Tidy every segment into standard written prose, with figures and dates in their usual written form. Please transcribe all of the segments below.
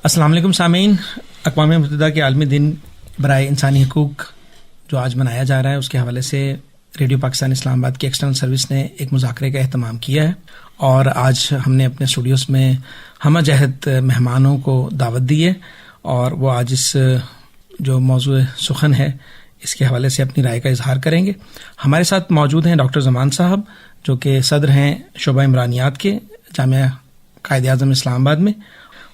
السلام علیکم سامعین، اقوام متحدہ کے عالمی دن برائے انسانی حقوق جو آج منایا جا رہا ہے، اس کے حوالے سے ریڈیو پاکستان اسلام آباد کی ایکسٹرنل سروس نے ایک مذاکرے کا اہتمام کیا ہے، اور آج ہم نے اپنے اسٹوڈیوز میں ہمہ جہت مہمانوں کو دعوت دی ہے، اور وہ آج اس جو موضوع سخن ہے اس کے حوالے سے اپنی رائے کا اظہار کریں گے۔ ہمارے ساتھ موجود ہیں ڈاکٹر زمان صاحب، جو کہ صدر ہیں شعبہ عمرانیات کے جامعہ قائد اعظم اسلام آباد میں۔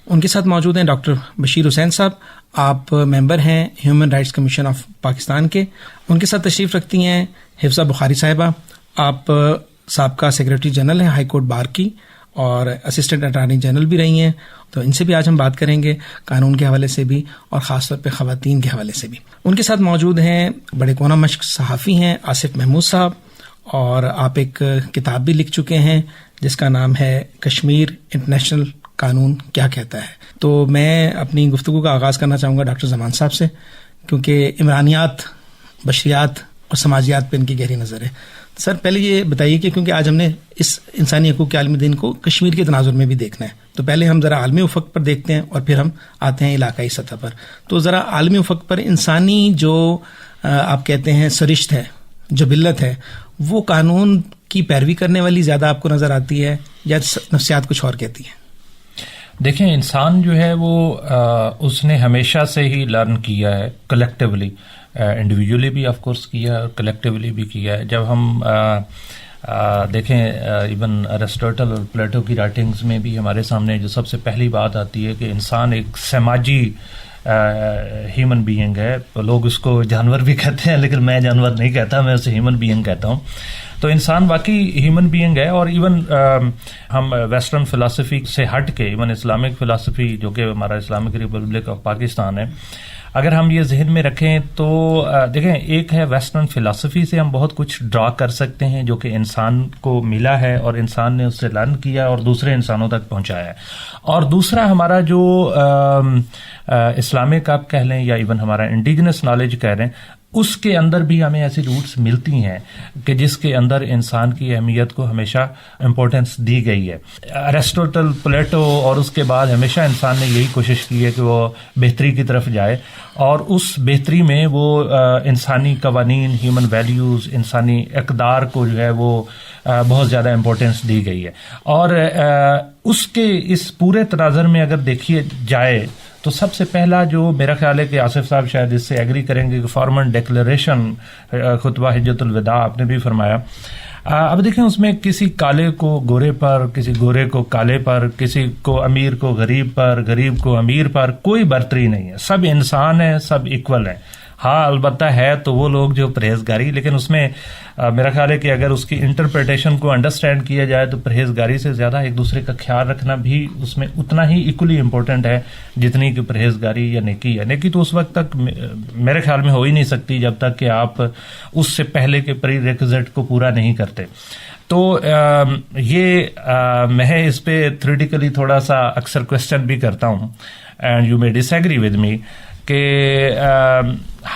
ان کے ساتھ موجود ہیں ڈاکٹر بشیر حسین صاحب، آپ ممبر ہیں human rights commission of Pakistan کے۔ ان کے ساتھ تشریف رکھتی ہیں حفصہ بخاری صاحبہ، آپ سابقہ سیکرٹری جنرل ہیں ہائی کورٹ بار کی اور اسسٹنٹ اٹارنی جنرل بھی رہی ہیں، تو ان سے بھی آج ہم بات کریں گے، قانون کے حوالے سے بھی اور خاص طور پہ خواتین کے حوالے سے بھی۔ ان کے ساتھ موجود ہیں بڑے کونا مشق صحافی ہیں آصف محمود صاحب، اور آپ ایک کتاب بھی لکھ چکے ہیں جس کا نام ہے کشمیر انٹرنیشنل قانون کیا کہتا ہے۔ تو میں اپنی گفتگو کا آغاز کرنا چاہوں گا ڈاکٹر زمان صاحب سے، کیونکہ عمرانیات، بشریات اور سماجیات پہ ان کی گہری نظر ہے۔ سر پہلے یہ بتائیے کہ کیونکہ آج ہم نے اس انسانی حقوق کے عالمی دن کو کشمیر کے تناظر میں بھی دیکھنا ہے، تو پہلے ہم ذرا عالمی افق پر دیکھتے ہیں اور پھر ہم آتے ہیں علاقائی سطح پر۔ تو ذرا عالمی افق پر انسانی جو آپ کہتے ہیں سرشت ہے، جو بلت ہے، وہ قانون کی پیروی کرنے والی زیادہ آپ کو نظر آتی ہے یا نفسیات کچھ اور کہتی ہے؟ دیکھیں، انسان جو ہے وہ اس نے ہمیشہ سے ہی لرن کیا ہے کلیکٹیولی، انڈیویجولی بھی آف کورس کیا ہے اور کلیکٹیولی بھی کیا ہے۔ جب ہم دیکھیں ایون ارسطوٹل اور پلیٹو کی رائٹنگز میں بھی ہمارے سامنے جو سب سے پہلی بات آتی ہے کہ انسان ایک سماجی ہیومن بینگ ہے۔ لوگ اس کو جانور بھی کہتے ہیں، لیکن میں جانور نہیں کہتا، میں اسے ہیومن بینگ کہتا ہوں۔ تو انسان واقعی ہیومن بینگ ہے، اور ایون ہم ویسٹرن فلاسفی سے ہٹ کے ایون اسلامک فلاسفی جو کہ ہمارا اسلامک ریپبلک آف پاکستان ہے، اگر ہم یہ ذہن میں رکھیں تو دیکھیں، ایک ہے ویسٹرن فلاسفی سے ہم بہت کچھ ڈرا کر سکتے ہیں جو کہ انسان کو ملا ہے اور انسان نے اس سے لرن کیا اور دوسرے انسانوں تک پہنچایا ہے، اور دوسرا ہمارا جو اسلامک آپ کہہ لیں یا ایون ہمارا انڈیجنس نالج کہہ لیں، اس کے اندر بھی ہمیں ایسی روٹس ملتی ہیں کہ جس کے اندر انسان کی اہمیت کو ہمیشہ امپورٹنس دی گئی ہے۔ ارسطوٹل، پلیٹو اور اس کے بعد ہمیشہ انسان نے یہی کوشش کی ہے کہ وہ بہتری کی طرف جائے، اور اس بہتری میں وہ انسانی قوانین، ہیومن ویلیوز، انسانی اقدار کو جو ہے وہ بہت زیادہ امپورٹنس دی گئی ہے۔ اور اس کے اس پورے تناظر میں اگر دیکھیے جائے تو سب سے پہلا جو میرا خیال ہے کہ آصف صاحب شاید اس سے ایگری کریں گے کہ فارمل ڈیکلیریشن، خطبہ حجۃ الوداع آپ نے بھی فرمایا۔ اب دیکھیں، اس میں کسی کالے کو گورے پر، کسی گورے کو کالے پر، کسی کو امیر کو غریب پر، غریب کو امیر پر کوئی برتری نہیں ہے، سب انسان ہیں، سب ایکول ہیں۔ ہاں البتہ ہے تو وہ لوگ جو پرہیزگاری، لیکن اس میں میرا خیال ہے کہ اگر اس کی انٹرپریٹیشن کو انڈرسٹینڈ کیا جائے تو پرہیزگاری سے زیادہ ایک دوسرے کا خیال رکھنا بھی اس میں اتنا ہی ایکولی امپورٹنٹ ہے جتنی کہ پرہیزگاری یا نیکی ہے۔ نیکی تو اس وقت تک میرے خیال میں ہو ہی نہیں سکتی جب تک کہ آپ اس سے پہلے کے پری ریکوزٹ کو پورا نہیں کرتے۔ تو یہ میں اس پہ تھیوریٹیکلی تھوڑا سا اکثر کوشچن بھی کرتا ہوں، and you may disagree with me, کہ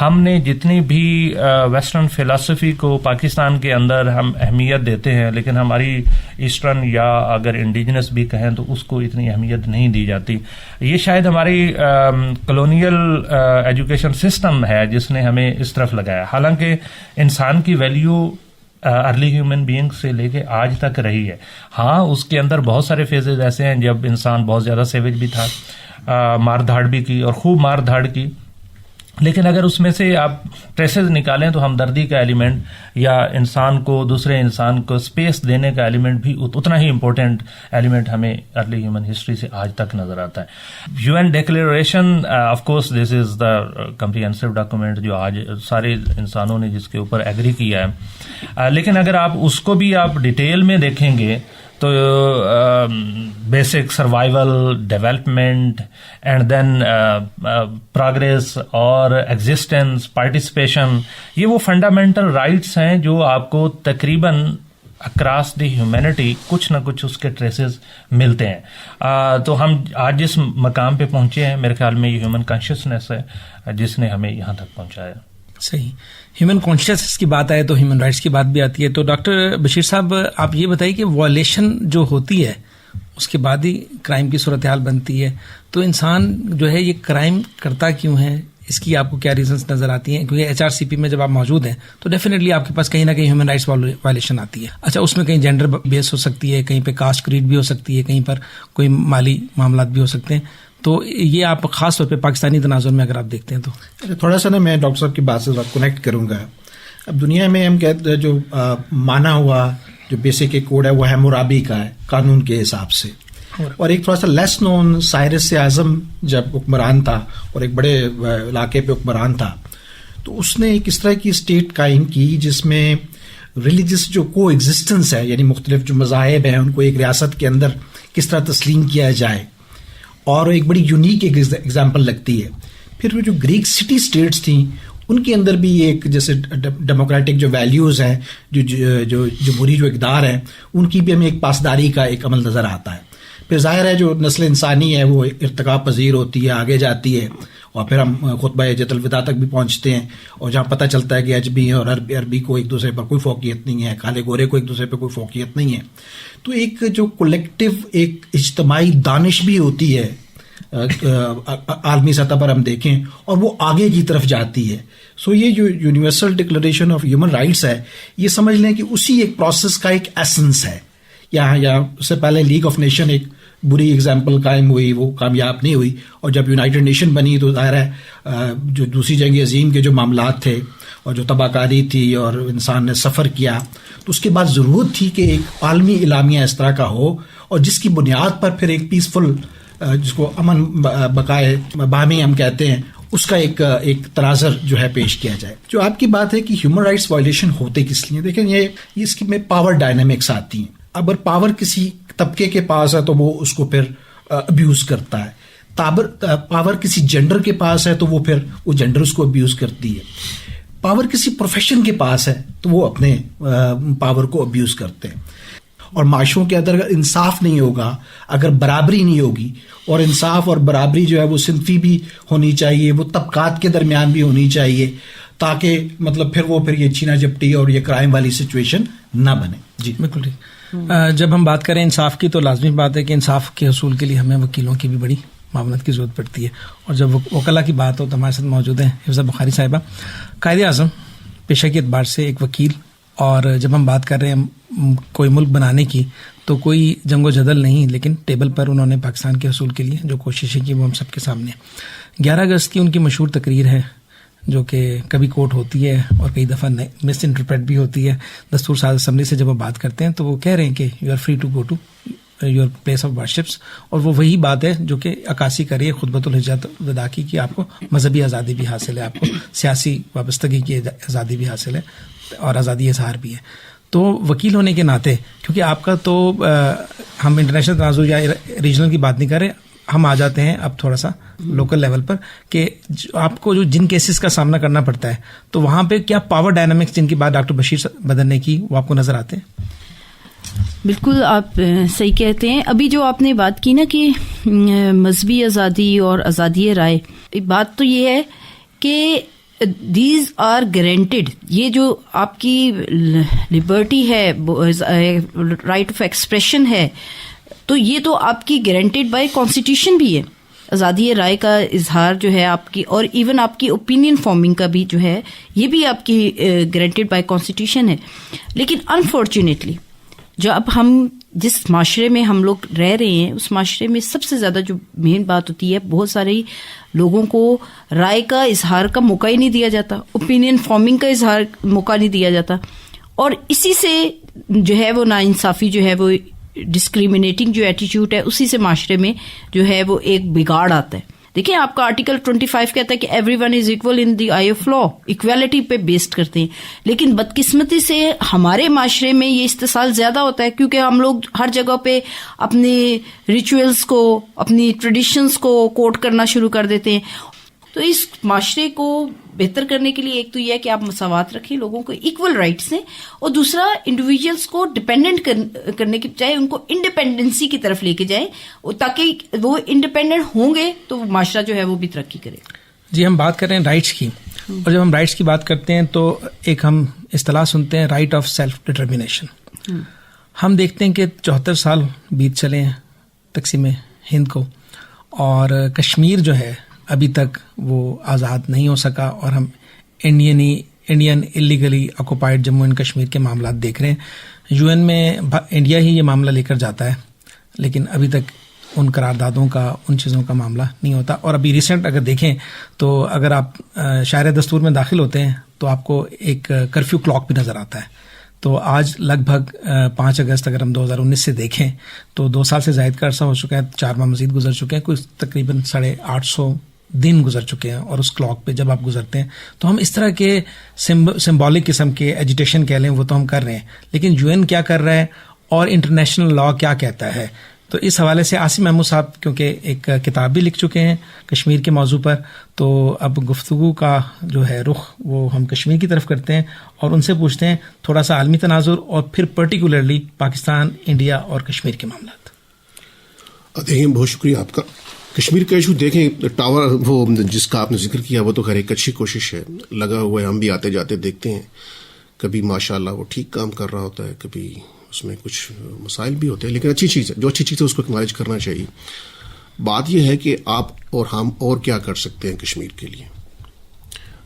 ہم نے جتنی بھی ویسٹرن فلاسفی کو پاکستان کے اندر ہم اہمیت دیتے ہیں، لیکن ہماری ایسٹرن یا اگر انڈیجنس بھی کہیں تو اس کو اتنی اہمیت نہیں دی جاتی۔ یہ شاید ہماری کلونیل ایجوکیشن سسٹم ہے جس نے ہمیں اس طرف لگایا، حالانکہ انسان کی ویلیو ارلی ہیومن بینگ سے لے کے آج تک رہی ہے۔ ہاں اس کے اندر بہت سارے فیزز ایسے ہیں جب انسان بہت زیادہ سیویج بھی تھا، مار دھاڑ بھی کی اور خوب مار دھاڑ کی، لیکن اگر اس میں سے آپ ٹریسز نکالیں تو ہمدردی کا ایلیمنٹ یا انسان کو دوسرے انسان کو اسپیس دینے کا ایلیمنٹ بھی اتنا ہی امپورٹنٹ ایلیمنٹ ہمیں ارلی ہیومن ہسٹری سے آج تک نظر آتا ہے۔ U N declaration of course this is the comprehensive document جو آج سارے انسانوں نے جس کے اوپر ایگری کیا ہے، لیکن اگر آپ اس کو بھی آپ ڈیٹیل میں دیکھیں گے تو basic survival, development and then progress اور ایگزسٹنس، پارٹیسپیشن، یہ وہ فنڈامنٹل رائٹس ہیں جو آپ کو تقریباً اکراس دی ہیومینٹی کچھ نہ کچھ اس کے ٹریسز ملتے ہیں۔ تو ہم آج جس مقام پہ پہنچے ہیں، میرے خیال میں یہ ہیومن کانشیسنیس ہے جس نے ہمیں یہاں تک پہنچایا۔ صحیح، ہیومن کانشیسنس کی بات آئے تو ہیومن رائٹس کی بات بھی آتی ہے۔ تو ڈاکٹر بشیر صاحب، آپ یہ بتائیے کہ وائلیشن جو ہوتی ہے اس کے بعد ہی کرائم کی صورتحال بنتی ہے. تو انسان جو ہے یہ کرائم کرتا کیوں ہے, اس کی آپ کو کیا ریزنس نظر آتی ہیں؟ کیونکہ HRCP میں جب آپ موجود ہیں تو ڈیفینیٹلی آپ کے پاس کہیں نہ کہیں ہیومن رائٹس وائلیشن آتی ہے. اچھا, اس میں کہیں جینڈر بیس ہو سکتی ہے, کہیں پہ کاسٹ کریڈ بھی ہو سکتی ہے, کہیں پر کوئی مالی معاملات بھی ہو سکتے ہیں. تو یہ آپ خاص طور پہ پاکستانی تناظر میں اگر آپ دیکھتے ہیں تو تھوڑا سا نا میں ڈاکٹر صاحب کی بات سے کنیکٹ کروں گا. اب دنیا میں ہم کہتے ہیں جو مانا ہوا جو بیسک ایک کوڈ ہے وہ حمورابی کا ہے قانون کے حساب سے, اور ایک تھوڑا سا لیس نون سائرس اعظم جب حکمران تھا اور ایک بڑے علاقے پہ حکمران تھا, تو اس نے ایک اس طرح کی اسٹیٹ قائم کی جس میں ریلیجس جو کو ایگزسٹنس ہے, یعنی مختلف جو مذاہب ہیں ان کو ایک ریاست کے اندر کس طرح تسلیم کیا جائے, اور ایک بڑی یونیک ایگزامپل لگتی ہے. پھر وہ جو گریک سٹی اسٹیٹس تھیں ان کے اندر بھی ایک جیسے ڈیموکریٹک جو ویلیوز ہیں, جو جمہوری جو اقدار ہیں, ان کی بھی ہمیں ایک پاسداری کا ایک عمل نظر آتا ہے. پھر ظاہر ہے جو نسل انسانی ہے وہ ارتقا پذیر ہوتی ہے, آگے جاتی ہے, اور پھر ہم خطبہ حجۃ الوداع تک بھی پہنچتے ہیں, اور جہاں پتہ چلتا ہے کہ اجمی اور عربی کو ایک دوسرے پر کوئی فوقیت نہیں ہے, کالے گورے کو ایک دوسرے پر کوئی فوقیت نہیں ہے. تو ایک جو کولیکٹیو ایک اجتماعی دانش بھی ہوتی ہے عالمی سطح پر ہم دیکھیں, اور وہ آگے کی طرف جاتی ہے. سو یہ جو universal declaration of human rights ہے, یہ سمجھ لیں کہ اسی ایک پروسیس کا ایک ایسنس ہے. یا اس سے پہلے لیگ آف نیشن ایک بری ایگزامپل قائم ہوئی, وہ کامیاب نہیں ہوئی, اور جب یونائٹڈ نیشن بنی تو ظاہر ہے جو دوسری جنگ عظیم کے جو معاملات تھے اور جو تباہ کاری تھی اور انسان نے سفر کیا, تو اس کے بعد ضرورت تھی کہ ایک عالمی اعلامیہ اس طرح کا ہو, اور جس کی بنیاد پر پھر ایک پیسفل جس کو امن بقائے باہمی ہم کہتے ہیں, اس کا ایک تناظر جو ہے پیش کیا جائے. جو آپ کی بات ہے کہ ہیومن رائٹس وائلیشن ہوتے کس لیے, دیکھیں یہ اس کی میں پاور ڈائنامکس آتی ہیں. اگر پاور کسی طبقے کے پاس ہے تو وہ اس کو پھر ابیوز کرتا ہے. پاور کسی جینڈر کے پاس ہے تو وہ پھر وہ جینڈر اس کو ابیوز کرتی ہے. پاور کسی پروفیشن کے پاس ہے تو وہ اپنے پاور کو ابیوز کرتے ہیں. اور معاشروں کے اندر اگر انصاف نہیں ہوگا, اگر برابری نہیں ہوگی, اور انصاف اور برابری جو ہے وہ صنفی بھی ہونی چاہیے, وہ طبقات کے درمیان بھی ہونی چاہیے, تاکہ مطلب پھر یہ چھینا جھپٹی اور یہ کرائم والی سچویشن نہ بنے. جی بالکل ٹھیک. جب ہم بات کریں انصاف کی تو لازمی بات ہے کہ انصاف کے حصول کے لیے ہمیں وکیلوں کی بھی بڑی معاونت کی ضرورت پڑتی ہے, اور جب وکلا کی بات ہو تو ہمارے ساتھ موجود ہیں حفظہ بخاری صاحبہ, قائد اعظم پیشہ کے اعتبار سے ایک وکیل, اور جب ہم بات کر رہے ہیں کوئی ملک بنانے کی تو کوئی جنگ و جدل نہیں, لیکن ٹیبل پر انہوں نے پاکستان کے حصول کے لیے جو کوششیں کی وہ ہم سب کے سامنے. 11 اگست کی ان کی مشہور تقریر ہے جو کہ کبھی کوٹ ہوتی ہے اور کئی دفعہ مس انٹرپریٹ بھی ہوتی ہے. دستور ساز اسمبلی سے جب وہ بات کرتے ہیں تو وہ کہہ رہے ہیں کہ you are free to go to your place of worships, اور وہ وہی بات ہے جو کہ عکاسی کر رہی ہے خطبۃ الحجۃ الوداع کی, کہ آپ کو مذہبی آزادی بھی حاصل ہے, آپ کو سیاسی وابستگی کی آزادی بھی حاصل ہے, اور آزادی اظہار بھی ہے. تو وکیل ہونے کے ناطے, کیونکہ آپ کا تو ہم انٹرنیشنل تناظر یا ریجنل کی بات نہیں کر رہے, ہم آ جاتے ہیں اب تھوڑا سا لوکل لیول پر, کہ آپ کو جو جن کیسز کا سامنا کرنا پڑتا ہے تو وہاں پہ کیا پاور ڈائنامکس جن کی بات ڈاکٹر بشیر بدر نے کی وہ آپ کو نظر آتے ہیں؟ بالکل آپ صحیح کہتے ہیں. ابھی جو آپ نے بات کی نا کہ مذہبی آزادی اور آزادی رائے, بات تو یہ ہے کہ دیز آر گارنٹیڈ. یہ جو آپ کی لبرٹی ہے, رائٹ آف ایکسپریشن ہے, تو یہ تو آپ کی گارنٹیڈ بائی کانسٹیٹیوشن بھی ہے. آزادی رائے کا اظہار جو ہے آپ کی, اور ایون آپ کی اوپینین فارمنگ کا بھی جو ہے, یہ بھی آپ کی گارنٹیڈ بائی کانسٹیٹیوشن ہے. لیکن انفارچونیٹلی جو اب ہم جس معاشرے میں ہم لوگ رہ رہے ہیں, اس معاشرے میں سب سے زیادہ جو مین بات ہوتی ہے, بہت سارے لوگوں کو رائے کا اظہار کا موقع ہی نہیں دیا جاتا, اوپینین فارمنگ کا اظہار موقع نہیں دیا جاتا, اور اسی سے جو ہے وہ ناانصافی جو ہے وہ ڈسکریمنیٹنگ جو ایٹیٹیوڈ ہے, اسی سے معاشرے میں جو ہے وہ ایک بگاڑ آتا ہے. دیکھیں آپ کا آرٹیکل 25 کہتا ہے کہ every one is equal in the I of law, equality پہ بیسڈ کرتے ہیں. لیکن بدقسمتی سے ہمارے معاشرے میں یہ استحصال زیادہ ہوتا ہے, کیونکہ ہم لوگ ہر جگہ پہ اپنے ریچولس کو, اپنی ٹریڈیشنس کو کوٹ کرنا شروع کر دیتے ہیں. تو اس معاشرے کو بہتر کرنے کے لیے ایک تو یہ ہے کہ آپ مساوات رکھیں, لوگوں کو ایکول رائٹس دیں, اور دوسرا انڈیویجولس کو ڈپینڈنٹ کرنے کی بجائے ان کو انڈیپینڈنسی کی طرف لے کے جائیں, تاکہ وہ انڈیپینڈنٹ ہوں گے تو معاشرہ جو ہے وہ بھی ترقی کرے. جی ہم بات کر رہے ہیں رائٹس کی, اور جب ہم رائٹس کی بات کرتے ہیں تو ایک ہم اصطلاح سنتے ہیں رائٹ آف سیلف ڈٹرمینیشن. ہم دیکھتے ہیں کہ 74 سال بیت چلے ہیں تقسیم ہند کو، اور کشمیر جو ہے ابھی تک وہ آزاد نہیں ہو سکا، اور ہم Indian illegally occupied Jammu and Kashmir کے معاملات دیکھ رہے ہیں. UN میں انڈیا ہی یہ معاملہ لے کر جاتا ہے، لیکن ابھی تک ان قراردادوں کا، ان چیزوں کا معاملہ نہیں ہوتا. اور ابھی ریسنٹ اگر دیکھیں تو اگر آپ شاعر دستور میں داخل ہوتے ہیں تو آپ کو ایک کرفیو کلاک بھی نظر آتا ہے. تو آج لگ بھگ 5 اگست اگر ہم 2019 سے دیکھیں تو 2 سال سے زائد کا عرصہ ہو چکا ہے، 4 ماہ مزید گزر چکے ہیں، کوئی تقریباً 850 دن گزر چکے ہیں. اور اس کلاک پہ جب آپ گزرتے ہیں تو ہم اس طرح کے سمبولک قسم کے ایجیٹیشن کہہ لیں وہ تو ہم کر رہے ہیں، لیکن UN کیا کر رہا ہے اور انٹرنیشنل لا کیا کہتا ہے. تو اس حوالے سے عاصم محمود صاحب کیونکہ ایک کتاب بھی لکھ چکے ہیں کشمیر کے موضوع پر، تو اب گفتگو کا جو ہے رخ وہ ہم کشمیر کی طرف کرتے ہیں اور ان سے پوچھتے ہیں تھوڑا سا عالمی تناظر اور پھر پرٹیکولرلی پاکستان، انڈیا اور کشمیر کے معاملات. دیکھیں، بہت شکریہ آپ کا. کشمیر کا ایشو دیکھیں، ٹاور وہ جس کا آپ نے ذکر کیا وہ تو خیر ایک اچھی کوشش ہے، لگا ہوا ہے، ہم بھی آتے جاتے دیکھتے ہیں. کبھی ماشاءاللہ وہ ٹھیک کام کر رہا ہوتا ہے، کبھی اس میں کچھ مسائل بھی ہوتے ہیں، لیکن اچھی چیز ہے، جو اچھی چیز ہے اس کو اکنالج کرنا چاہیے. بات یہ ہے کہ آپ اور ہم اور کیا کر سکتے ہیں کشمیر کے لیے.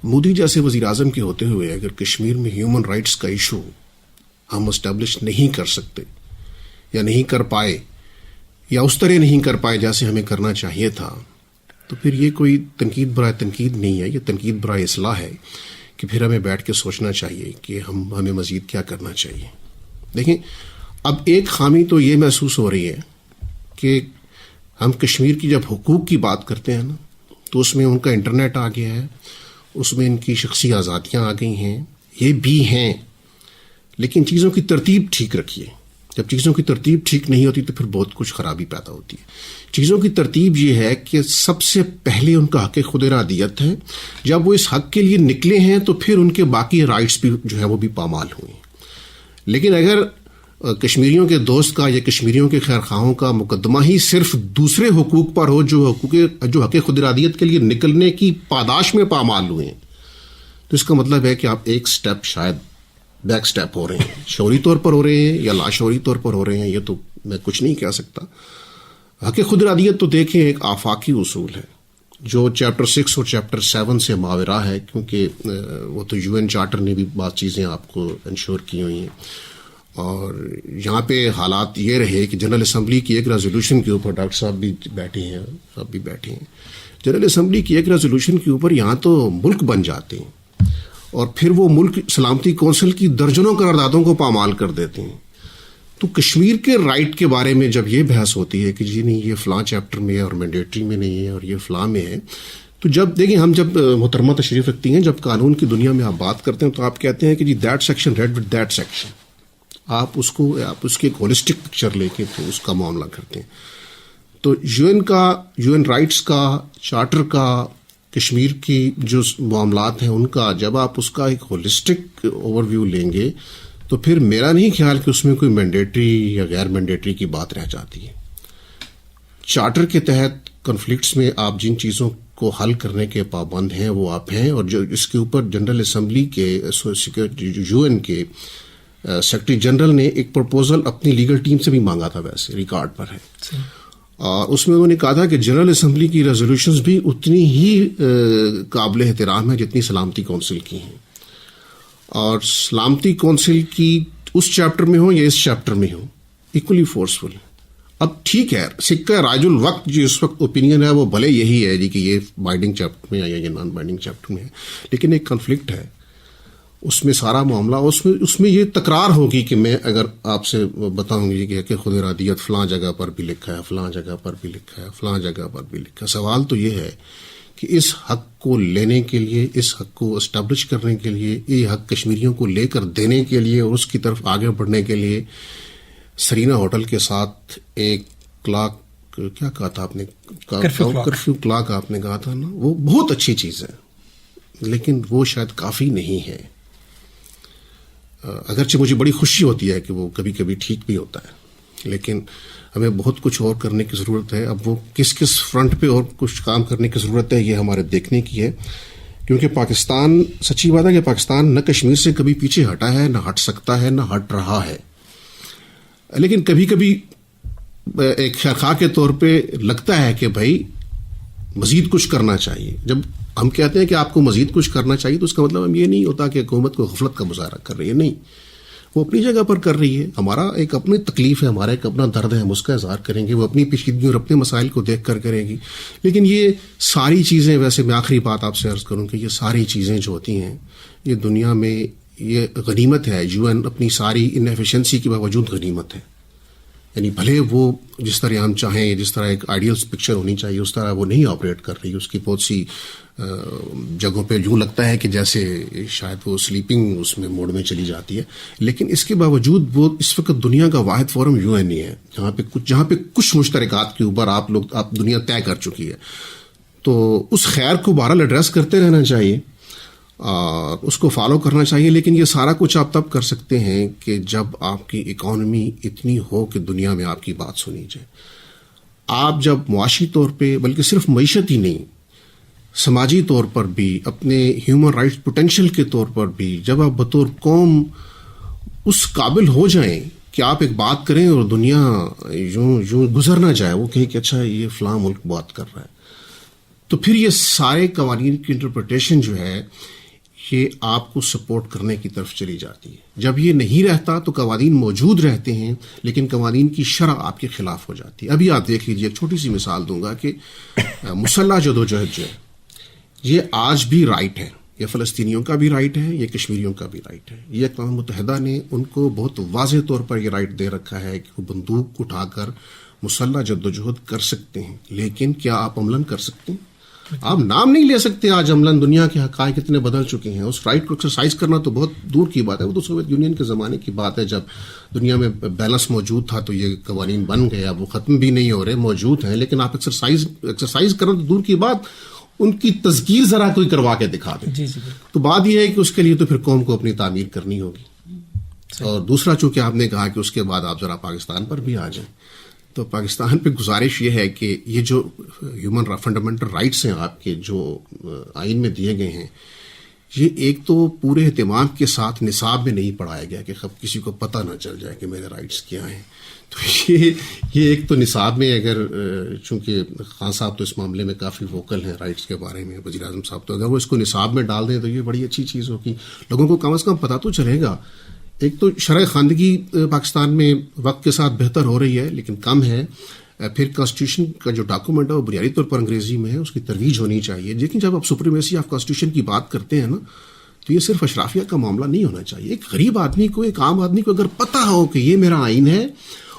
مودی جیسے وزیر اعظم کے ہوتے ہوئے اگر کشمیر میں ہیومن رائٹس کا ایشو ہم اسٹیبلش نہیں کر سکتے یا نہیں کر پائے یا اس طرح نہیں کر پائے جیسے ہمیں کرنا چاہیے تھا، تو پھر یہ کوئی تنقید برائے تنقید نہیں ہے، یہ تنقید برائے اصلاح ہے کہ پھر ہمیں بیٹھ کے سوچنا چاہیے کہ ہمیں مزید کیا کرنا چاہیے. دیکھیں، اب ایک خامی تو یہ محسوس ہو رہی ہے کہ ہم کشمیر کی جب حقوق کی بات کرتے ہیں نا تو اس میں ان کا انٹرنیٹ آ گیا ہے، اس میں ان کی شخصی آزادیاں آ گئی ہیں، یہ بھی ہیں، لیکن چیزوں کی ترتیب ٹھیک رکھیے. جب چیزوں کی ترتیب ٹھیک نہیں ہوتی تو پھر بہت کچھ خرابی پیدا ہوتی ہے. چیزوں کی ترتیب یہ ہے کہ سب سے پہلے ان کا حق خود ارادیت ہے. جب وہ اس حق کے لیے نکلے ہیں تو پھر ان کے باقی رائٹس بھی جو ہے وہ بھی پامال ہوئے ہیں. لیکن اگر کشمیریوں کے دوست کا یا کشمیریوں کے خیر خواہوں کا مقدمہ ہی صرف دوسرے حقوق پر ہو جو حق خود ارادیت کے لیے نکلنے کی پاداش میں پامال ہوئے ہیں، تو اس کا مطلب ہے کہ آپ ایک سٹیپ شاید بیک سٹیپ ہو رہے ہیں، شعوری طور پر ہو رہے ہیں یا لاشعوری طور پر ہو رہے ہیں، یہ تو میں کچھ نہیں کہہ سکتا. حق خود ارادیت تو دیکھیں ایک آفاقی اصول ہے جو چیپٹر 6 اور چیپٹر 7 سے ماورا ہے، کیونکہ وہ تو UN چارٹر نے بھی بعض چیزیں آپ کو انشور کی ہوئی ہیں. اور یہاں پہ حالات یہ رہے کہ جنرل اسمبلی کی ایک ریزولوشن کے اوپر، ڈاکٹر صاحب بھی بیٹھے ہیں، آپ بھی بیٹھے ہیں، جنرل اسمبلی کی ایک ریزولوشن کے اوپر یہاں تو ملک بن جاتے ہیں اور پھر وہ ملک سلامتی کونسل کی درجنوں قراردادوں کو پامال کر دیتے ہیں. تو کشمیر کے رائٹ کے بارے میں جب یہ بحث ہوتی ہے کہ جی نہیں یہ فلاں چیپٹر میں ہے اور مینڈیٹری میں نہیں ہے اور یہ فلاں میں ہے، تو جب دیکھیں ہم جب محترمہ تشریف رکھتی ہیں، جب قانون کی دنیا میں آپ بات کرتے ہیں تو آپ کہتے ہیں کہ جی that section read with that section, آپ اس کی ایک ہولسٹک پکچر لے کے تو اس کا معاملہ کرتے ہیں. تو UN رائٹس کا، چارٹر کا، کشمیر کی جو معاملات ہیں ان کا، جب آپ اس کا ایک ہولسٹک اوور ویو لیں گے تو پھر میرا نہیں خیال کہ اس میں کوئی مینڈیٹری یا غیر مینڈیٹری کی بات رہ جاتی ہے. چارٹر کے تحت کنفلکٹس میں آپ جن چیزوں کو حل کرنے کے پابند ہیں وہ آپ ہیں، اور جو اس کے اوپر جنرل اسمبلی کے UN کے سیکرٹری جنرل نے ایک پرپوزل اپنی لیگل ٹیم سے بھی مانگا تھا، ویسے ریکارڈ پر ہے، اور اس میں انہوں نے کہا تھا کہ جنرل اسمبلی کی ریزولوشنز بھی اتنی ہی قابل احترام ہیں جتنی سلامتی کونسل کی ہیں، اور سلامتی کونسل کی اس چیپٹر میں ہو یا اس چیپٹر میں ہو ایکولی فورسفل. اب ٹھیک ہے، سکہ راج الوقت جو اس وقت اوپینین ہے وہ بھلے یہی ہے جی کہ یہ بائنڈنگ چیپٹر میں ہے یا یہ نان بائنڈنگ چیپٹر میں ہے، لیکن ایک کنفلکٹ ہے اس میں سارا معاملہ. اس میں یہ تکرار ہوگی کہ میں اگر آپ سے بتاؤں گی کہ خود ارادیت فلاں جگہ پر بھی لکھا ہے، فلاں جگہ پر بھی لکھا ہے، فلاں جگہ پر بھی لکھا ہے. سوال تو یہ ہے کہ اس حق کو لینے کے لیے، اس حق کو اسٹیبلش کرنے کے لیے، یہ حق کشمیریوں کو لے کر دینے کے لیے اور اس کی طرف آگے بڑھنے کے لیے سرینا ہوٹل کے ساتھ ایک کلاک، کیا کہا تھا آپ نے، کرفیو کلاک آپ نے کہا تھا نا، وہ بہت اچھی چیز ہے لیکن وہ شاید کافی نہیں ہے. اگرچہ مجھے بڑی خوشی ہوتی ہے کہ وہ کبھی کبھی ٹھیک بھی ہوتا ہے، لیکن ہمیں بہت کچھ اور کرنے کی ضرورت ہے. اب وہ کس فرنٹ پہ اور کچھ کام کرنے کی ضرورت ہے یہ ہمارے دیکھنے کی ہے، کیونکہ پاکستان، سچی بات ہے کہ پاکستان نہ کشمیر سے کبھی پیچھے ہٹا ہے، نہ ہٹ سکتا ہے، نہ ہٹ رہا ہے. لیکن کبھی کبھی ایک خیرخواہ کے طور پہ لگتا ہے کہ بھائی مزید کچھ کرنا چاہیے. جب ہم کہتے ہیں کہ آپ کو مزید کچھ کرنا چاہیے تو اس کا مطلب ہم یہ نہیں ہوتا کہ حکومت کو غفلت کا مظاہرہ کر رہی ہے. نہیں, وہ اپنی جگہ پر کر رہی ہے. ہمارا ایک اپنی تکلیف ہے, ہمارا ایک اپنا درد ہے, ہم اس کا اظہار کریں گے. وہ اپنی پیچیدگیوں اور اپنے مسائل کو دیکھ کر کرے گی. لیکن یہ ساری چیزیں, ویسے میں آخری بات آپ سے عرض کروں کہ یہ ساری چیزیں جو ہوتی ہیں یہ دنیا میں یہ غنیمت ہے. یو این اپنی ساری انیفیشنسی کے باوجود غنیمت ہے. یعنی بھلے وہ جس طرح ہم چاہیں, جس طرح ایک آئیڈیل پکچر ہونی چاہیے اس طرح وہ نہیں آپریٹ کر رہی. اس کی بہت سی جگہوں پہ یوں لگتا ہے کہ جیسے شاید وہ سلیپنگ اس میں موڈ میں چلی جاتی ہے. لیکن اس کے باوجود وہ اس وقت دنیا کا واحد فورم یو این ہی ہے جہاں پہ کچھ مشترکات کے اوپر آپ دنیا طے کر چکی ہے. تو اس خیر کو بہرحال ایڈریس کرتے رہنا چاہیے اور اس کو فالو کرنا چاہیے. لیکن یہ سارا کچھ آپ تب کر سکتے ہیں کہ جب آپ کی اکانومی اتنی ہو کہ دنیا میں آپ کی بات سنی جائے. آپ جب معاشی طور پہ, بلکہ صرف معیشت ہی نہیں, سماجی طور پر بھی, اپنے ہیومن رائٹس پوٹینشیل کے طور پر بھی, جب آپ بطور قوم اس قابل ہو جائیں کہ آپ ایک بات کریں اور دنیا یوں گزر نہ جائے, وہ کہے کہ اچھا یہ فلاں ملک بات کر رہا ہے, تو پھر یہ سارے قوانین کی انٹرپریٹیشن جو ہے یہ آپ کو سپورٹ کرنے کی طرف چلی جاتی ہے. جب یہ نہیں رہتا تو قوانین موجود رہتے ہیں لیکن قوانین کی شرح آپ کے خلاف ہو جاتی ہے. ابھی آپ دیکھ لیجیے, ایک چھوٹی سی مثال دوں گا کہ مسلح جدوجہد جو ہے یہ آج بھی رائٹ ہے. یہ فلسطینیوں کا بھی رائٹ ہے, یہ کشمیریوں کا بھی رائٹ ہے. یہ اقوام متحدہ نے ان کو بہت واضح طور پر یہ رائٹ دے رکھا ہے کہ وہ بندوق اٹھا کر مسلح جدوجہد کر سکتے ہیں. لیکن کیا آپ عملاً کر سکتے ہیں؟ آپ نام نہیں لے سکتے. آج عملاً دنیا کے حقائق اتنے بدل چکے ہیں, اس رائٹ کو ایکسرسائز کرنا تو بہت دور کی بات ہے. وہ تو سوویت یونین کے زمانے کی بات ہے, جب دنیا میں بیلنس موجود تھا تو یہ قوانین بن گئے. اب وہ ختم بھی نہیں ہو رہے, موجود ہیں, لیکن آپ ایکسرسائز کرنا تو دور کی بات, ان کی تذکیر ذرا کوئی کروا کے دکھا دیں. جی جی. تو بات یہ ہے کہ اس کے لیے تو پھر قوم کو اپنی تعمیر کرنی ہوگی. اور دوسرا, چونکہ آپ نے کہا کہ اس کے بعد آپ ذرا پاکستان پر بھی آ جائیں, تو پاکستان پہ گزارش یہ ہے کہ یہ جو ہیومن فنڈامنٹل رائٹس ہیں آپ کے جو آئین میں دیے گئے ہیں, یہ ایک تو پورے اہتمام کے ساتھ نصاب میں نہیں پڑھایا گیا کہ کسی کو پتہ نہ چل جائے کہ میرے رائٹس کیا ہیں. تو یہ ایک تو نصاب میں, اگر چونکہ خان صاحب تو اس معاملے میں کافی ووکل ہیں رائٹس کے بارے میں, وزیر اعظم صاحب, تو اگر وہ اس کو نصاب میں ڈال دیں تو یہ بڑی اچھی چیز ہوگی. لوگوں کو کم از کم پتہ تو چلے گا. ایک تو شرح خواندگی پاکستان میں وقت کے ساتھ بہتر ہو رہی ہے لیکن کم ہے. پھر کانسٹیٹیوشن کا جو ڈاکومنٹ ہے وہ بنیادی طور پر انگریزی میں ہے, اس کی ترویج ہونی چاہیے. لیکن جب آپ سپریمیسی آف کانسٹیٹیوشن کی بات کرتے ہیں نا, تو یہ صرف اشرافیہ کا معاملہ نہیں ہونا چاہیے. ایک غریب آدمی کو, ایک عام آدمی کو اگر پتہ ہو کہ یہ میرا آئین ہے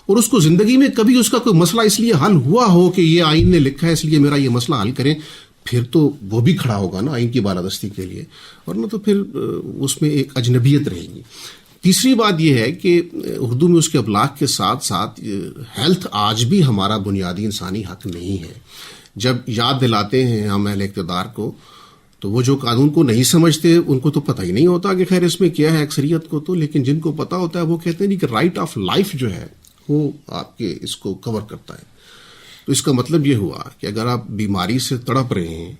اور اس کو زندگی میں کبھی اس کا کوئی مسئلہ اس لیے حل ہوا ہو کہ یہ آئین نے لکھا ہے اس لیے میرا یہ مسئلہ حل کریں, پھر تو وہ بھی کھڑا ہوگا نا آئین کی بالادستی کے لیے, ورنہ تو پھر اس میں ایک اجنبیت رہے گی. تیسری بات یہ ہے کہ اردو میں اس کے ابلاغ کے ساتھ ساتھ ہیلتھ آج بھی ہمارا بنیادی انسانی حق نہیں ہے. جب یاد دلاتے ہیں ہم اہل اقتدار کو, تو وہ جو قانون کو نہیں سمجھتے ان کو تو پتہ ہی نہیں ہوتا کہ خیر اس میں کیا ہے اکثریت کو تو. لیکن جن کو پتہ ہوتا ہے وہ کہتے ہیں کہ رائٹ آف لائف جو ہے وہ آپ کے اس کو کور کرتا ہے. تو اس کا مطلب یہ ہوا کہ اگر آپ بیماری سے تڑپ رہے ہیں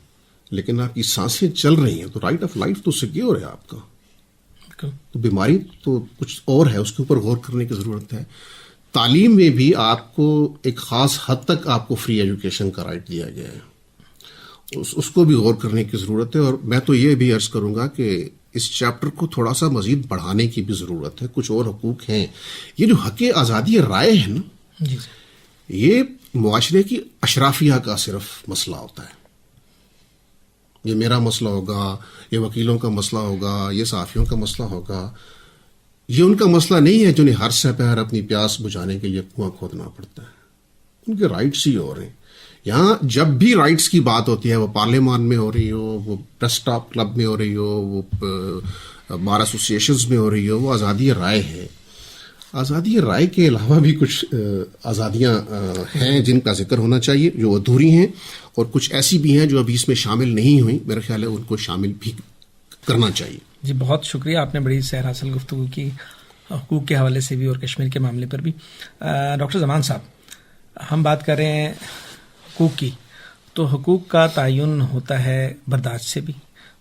لیکن آپ کی سانسیں چل رہی ہیں تو رائٹ آف لائف تو سیکیور ہے آپ کا. تو بیماری تو کچھ اور ہے, اس کے اوپر غور کرنے کی ضرورت ہے. تعلیم میں بھی آپ کو ایک خاص حد تک آپ کو فری ایجوکیشن کا رائٹ دیا گیا ہے, اس کو بھی غور کرنے کی ضرورت ہے. اور میں تو یہ بھی عرض کروں گا کہ اس چیپٹر کو تھوڑا سا مزید بڑھانے کی بھی ضرورت ہے. کچھ اور حقوق ہیں. یہ جو حق آزادی رائے ہے نا, یہ معاشرے کی اشرافیہ کا صرف مسئلہ ہوتا ہے. یہ میرا مسئلہ ہوگا, یہ وکیلوں کا مسئلہ ہوگا, یہ صحافیوں کا مسئلہ ہوگا. یہ ان کا مسئلہ نہیں ہے جنہیں ہر سپہر اپنی پیاس بجھانے کے لیے کنواں کھودنا پڑتا ہے. ان کے رائٹس ہی اور ہیں. یہاں جب بھی رائٹس کی بات ہوتی ہے, وہ پارلیمان میں ہو رہی ہو, وہ پریس ٹاپ کلب میں ہو رہی ہو, وہ بار ایسوسیشنز میں ہو رہی ہو, وہ آزادی رائے ہے. آزادی رائے کے علاوہ بھی کچھ آزادیاں ہیں جن کا ذکر ہونا چاہیے, جو ادھوری ہیں, اور کچھ ایسی بھی ہیں جو ابھی اس میں شامل نہیں ہوئی. میرا خیال ہے ان کو شامل بھی کرنا چاہیے. جی بہت شکریہ, آپ نے بڑی سیر حاصل گفتگو کی حقوق کے حوالے سے بھی اور کشمیر کے معاملے پر بھی. ڈاکٹر زمان صاحب, ہم بات کر رہے ہیں حقوق کی, تو حقوق کا تعین ہوتا ہے برداشت سے بھی,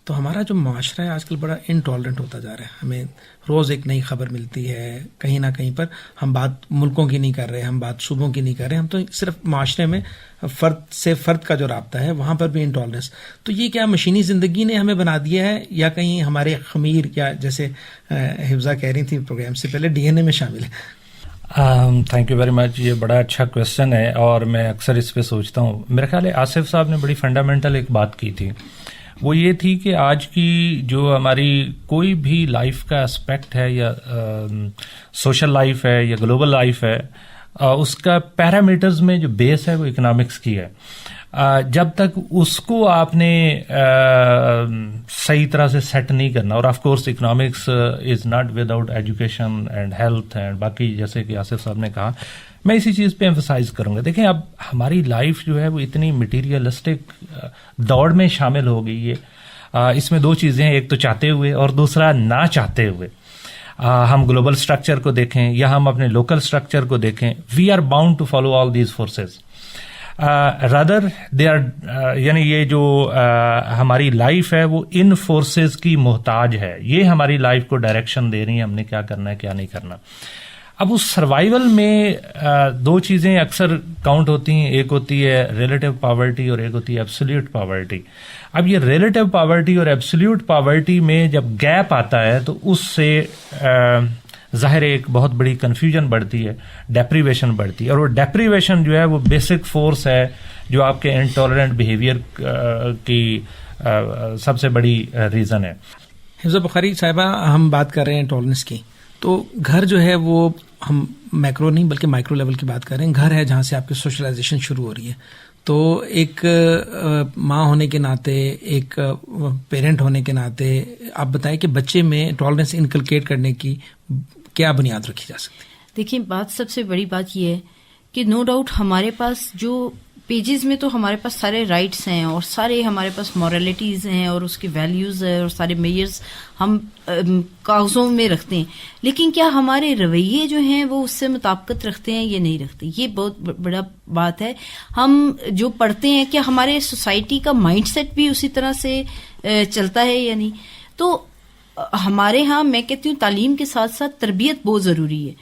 تو ہمارا جو معاشرہ ہے آج کل بڑا انٹالرنٹ ہوتا جا رہا ہے. ہمیں روز ایک نئی خبر ملتی ہے, کہیں نہ کہیں پر ہم بات ملکوں کی نہیں کر رہے, ہم بات صوبوں کی نہیں کر رہے, ہم تو صرف معاشرے میں فرد سے فرد کا جو رابطہ ہے وہاں پر بھی انٹالرنس. تو یہ کیا مشینی زندگی نے ہمیں بنا دیا ہے, یا کہیں ہمارے خمیر, یا جیسے حفظہ کہہ رہی تھی پروگرام سے پہلے, ڈی این اے میں شامل ہے؟ Thank you very much. یہ بڑا اچھا کویشچن ہے اور میں اکثر اس پہ سوچتا ہوں. میرا خیال ہے آصف صاحب نے بڑی فنڈامنٹل ایک بات کی تھی, وہ یہ تھی کہ آج کی جو ہماری کوئی بھی لائف کا اسپیکٹ ہے, یا سوشل لائف ہے یا گلوبل لائف ہے, اس کا پیرامیٹرز میں جو بیس ہے وہ اکنامکس کی ہے. جب تک اس کو آپ نے صحیح طرح سے سیٹ نہیں کرنا, اور of course economics is not with out education and health and باقی, جیسے کہ آصف صاحب نے کہا, میں اسی چیز پہ ایمفسائز کروں گا. دیکھیں اب ہماری لائف جو ہے وہ اتنی مٹیریلسٹک دوڑ میں شامل ہو گئی ہے. اس میں دو چیزیں ہیں, ایک تو چاہتے ہوئے اور دوسرا نہ چاہتے ہوئے. ہم گلوبل اسٹرکچر کو دیکھیں یا ہم اپنے لوکل اسٹرکچر کو دیکھیں, we are bound to follow all these forces. Rather they are, یعنی یہ جو ہماری لائف ہے وہ ان فورسز کی محتاج ہے. یہ ہماری لائف کو ڈائریکشن دے رہی ہیں, ہم نے کیا کرنا ہے کیا نہیں کرنا. اب اس سروائیول میں دو چیزیں اکثر کاؤنٹ ہوتی ہیں, ایک ہوتی ہے ریلیٹو پاورٹی اور ایک ہوتی ہے ایبسلیوٹ پاورٹی. اب یہ ریلیٹو پاورٹی اور ایبسلیوٹ پاورٹی میں جب گیپ آتا ہے تو اس سے ظاہر ایک بہت بڑی کنفیوژن بڑھتی ہے, ڈیپریویشن بڑھتی ہے, اور وہ ڈیپریویشن جو ہے وہ بیسک فورس ہے جو آپ کے انٹالرنٹ بیہیویئر کی سب سے بڑی ریزن ہے. حفظہ بخاری صاحبہ, ہم بات کر رہے ہیں ٹالرنس کی, تو گھر جو ہے وہ ہم میکرو نہیں بلکہ مائکرو لیول کی بات کر رہے ہیں. گھر ہے جہاں سے آپ کی سوشلائزیشن شروع ہو رہی ہے. تو ایک ماں ہونے کے ناطے, ایک پیرنٹ ہونے کے ناطے, آپ بتائیں کہ بچے میں ٹالرنس انکلکیٹ کرنے کی کیا بنیاد رکھی جا سکتی ہے؟ دیکھیں, بات سب سے بڑی بات یہ ہے کہ نو ڈاؤٹ ہمارے پاس جو پیجز میں تو ہمارے پاس سارے رائٹس ہیں اور سارے ہمارے پاس مورالٹیز ہیں اور اس کی ویلیوز ہیں اور سارے میئرز ہم کاغذوں میں رکھتے ہیں, لیکن کیا ہمارے رویے جو ہیں وہ اس سے مطابقت رکھتے ہیں یا نہیں رکھتے؟ یہ بہت بڑا بات ہے. ہم جو پڑھتے ہیں کیا ہمارے سوسائٹی کا مائنڈ سیٹ بھی اسی طرح سے چلتا ہے یا نہیں؟ تو ہمارے ہاں میں کہتی ہوں تعلیم کے ساتھ ساتھ تربیت بہت ضروری ہے.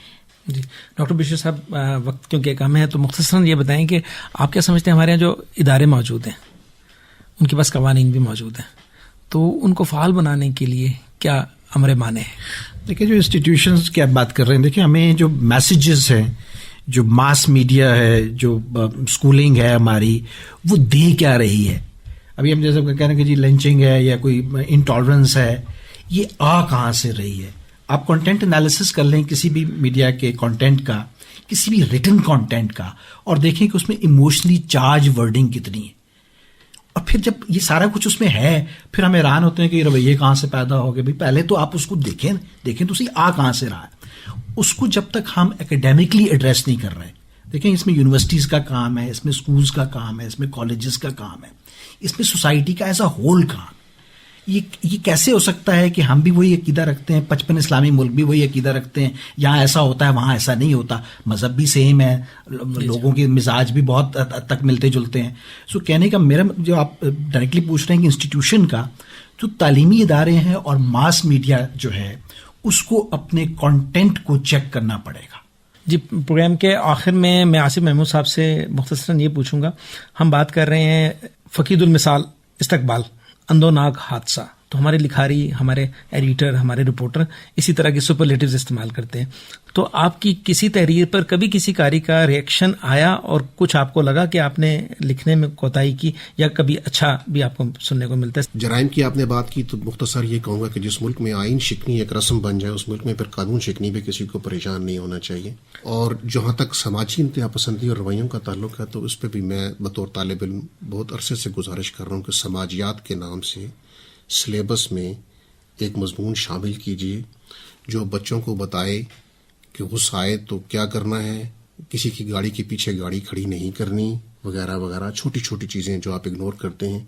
جی ڈاکٹر بشیر صاحب, وقت کیونکہ کم ہے تو مختصراً یہ بتائیں کہ آپ کیا سمجھتے ہیں ہمارے یہاں جو ادارے موجود ہیں ان کے پاس قوانین بھی موجود ہیں, تو ان کو فعال بنانے کے لیے کیا امر مانے ہے؟ دیکھیں, جو انسٹیٹیوشنز کی آپ بات کر رہے ہیں, دیکھیں ہمیں جو میسیجز ہیں, جو ماس میڈیا ہے, جو اسکولنگ ہے ہماری, وہ دے کیا رہی ہے. ابھی ہم جیسے کہہ رہے ہیں کہ جی لنچنگ ہے یا کوئی انٹالرنس ہے, یہ کہاں سے رہی ہے. آپ کانٹینٹ انالیسس کر لیں کسی بھی میڈیا کے کانٹینٹ کا, کسی بھی ریٹن کانٹینٹ کا, اور دیکھیں کہ اس میں ایموشنلی چارج ورڈنگ کتنی ہے. اور پھر جب یہ سارا کچھ اس میں ہے, پھر ہم حیران ہوتے ہیں کہ یہ رویے کہاں سے پیدا ہو گئے. پہلے تو آپ اس کو دیکھیں تو اسی کہاں سے رہا ہے. اس کو جب تک ہم اکیڈیمکلی ایڈریس نہیں کر رہے, دیکھیں اس میں یونیورسٹیز کا کام ہے, اس میں اسکولز کا کام ہے, اس میں کالجز کا کام ہے, اس میں سوسائٹی کا ایز اے ہول کام. یہ کیسے ہو سکتا ہے کہ ہم بھی وہی عقیدہ رکھتے ہیں, 55 اسلامی ملک بھی وہی عقیدہ رکھتے ہیں, یہاں ایسا ہوتا ہے وہاں ایسا نہیں ہوتا, مذہب بھی سیم ہے, لوگوں کے مزاج بھی بہت حد تک ملتے جلتے ہیں. سو کہنے کا میرا, جو آپ ڈائریکٹلی پوچھ رہے ہیں کہ انسٹیٹیوشن کا, جو تعلیمی ادارے ہیں اور ماس میڈیا جو ہے, اس کو اپنے کانٹینٹ کو چیک کرنا پڑے گا. جی, پروگرام کے آخر میں آصف محمود صاحب سے مختصراً یہ پوچھوں گا, ہم بات کر رہے ہیں فقید المثال استقبال, اندوناک حادثہ. تو ہمارے لکھاری, ہمارے ایڈیٹر, ہمارے رپورٹر اسی طرح کے سپرلیٹیوز استعمال کرتے ہیں. تو آپ کی کسی تحریر پر کبھی کسی قاری کا ریئیکشن آیا اور کچھ آپ کو لگا کہ آپ نے لکھنے میں کوتاہی کی, یا کبھی اچھا بھی آپ کو سننے کو ملتا ہے؟ جرائم کی آپ نے بات کی تو مختصر یہ کہوں گا کہ جس ملک میں آئین شکنی ایک رسم بن جائے, اس ملک میں پھر قانون شکنی بھی کسی کو پریشان نہیں ہونا چاہیے. اور جہاں تک سماجی انتہا پسندی اور رویوں کا تعلق ہے, تو اس پہ بھی میں بطور طالب علم بہت عرصے سے گزارش کر رہا ہوں کہ سماجیات کے نام سے سلیبس میں ایک مضمون شامل کیجیے جو بچوں کو بتائے کہ غصہ آئے تو کیا کرنا ہے, کسی کی گاڑی کے پیچھے گاڑی کھڑی نہیں کرنی, وغیرہ وغیرہ, چھوٹی چھوٹی چیزیں جو آپ اگنور کرتے ہیں.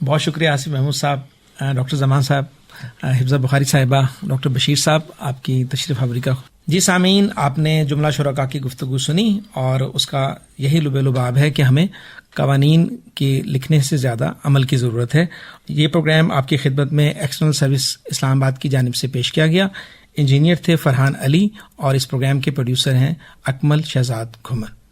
بہت شکریہ آصف محمود صاحب, ڈاکٹر زمان صاحب, حفظہ بخاری صاحبہ, ڈاکٹر بشیر صاحب, آپ کی تشریف آوری کا جی سامعین، آپ نے جملہ شرکا کی گفتگو سنی اور اس کا یہی لب لباب ہے کہ ہمیں قوانین کے لکھنے سے زیادہ عمل کی ضرورت ہے۔ یہ پروگرام آپ کی خدمت میں ایکسٹرنل سروس اسلام آباد کی جانب سے پیش کیا گیا۔ انجینئر تھے فرحان علی اور اس پروگرام کے پروڈیوسر ہیں اکمل شہزاد گھمر۔